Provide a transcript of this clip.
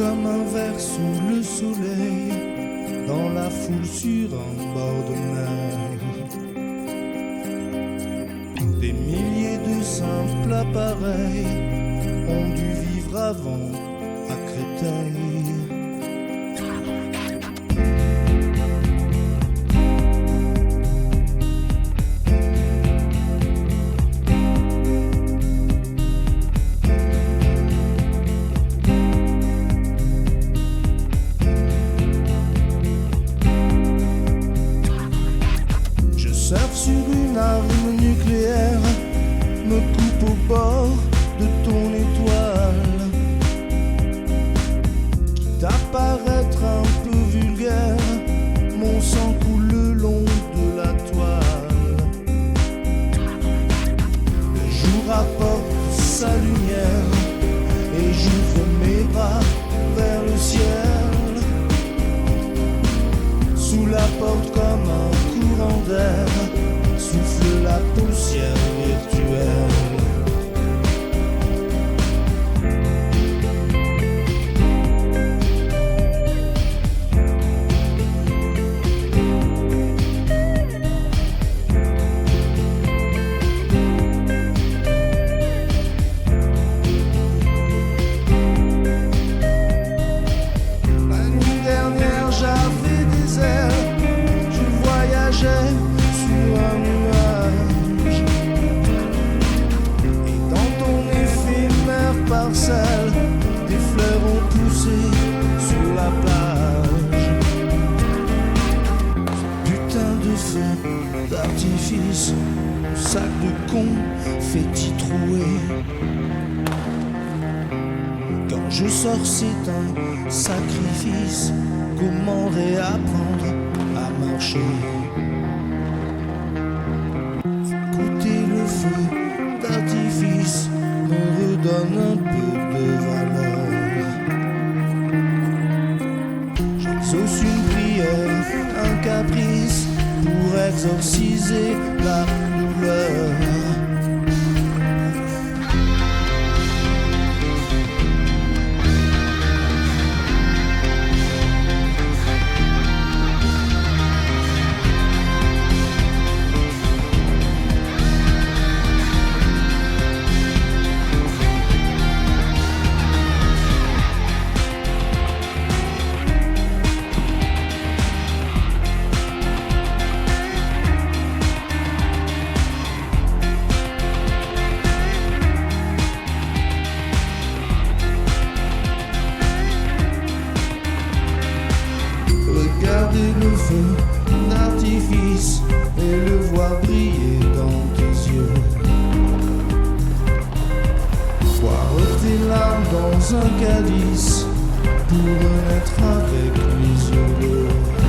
comme un verre sous le soleil, dans la foule sur un bord de mer. Des milliers de simples appareils ont dû vivre avant à Créteil. Surfe sur une arme nucléaire, me coupe au bord de ton étoile, quitte à paraître un peu vulgaire, mon sang coule le long de la toile. Le jour apporte sa lumière et j'ouvre mes bras vers le ciel, sous la porte comme un courant d'air souffle la poussière virtuelle. La nuit dernière j'avais des ailes, je voyageais sur un nuage, et dans ton éphémère parcelle, des fleurs ont poussé sur la plage. Ce putain de feu d'artifice, sac de confetti troué. Quand je sors c'est un sacrifice, comment réapprendre à marcher? Écouter le feu d'artifice me redonne un peu de valeur. J'exauce une prière, un caprice pour exorciser la douleur. Regarder le feu d'artifice et le voir briller dans tes yeux. Boire tes larmes dans un calice pour renaître avec les yeux bleus.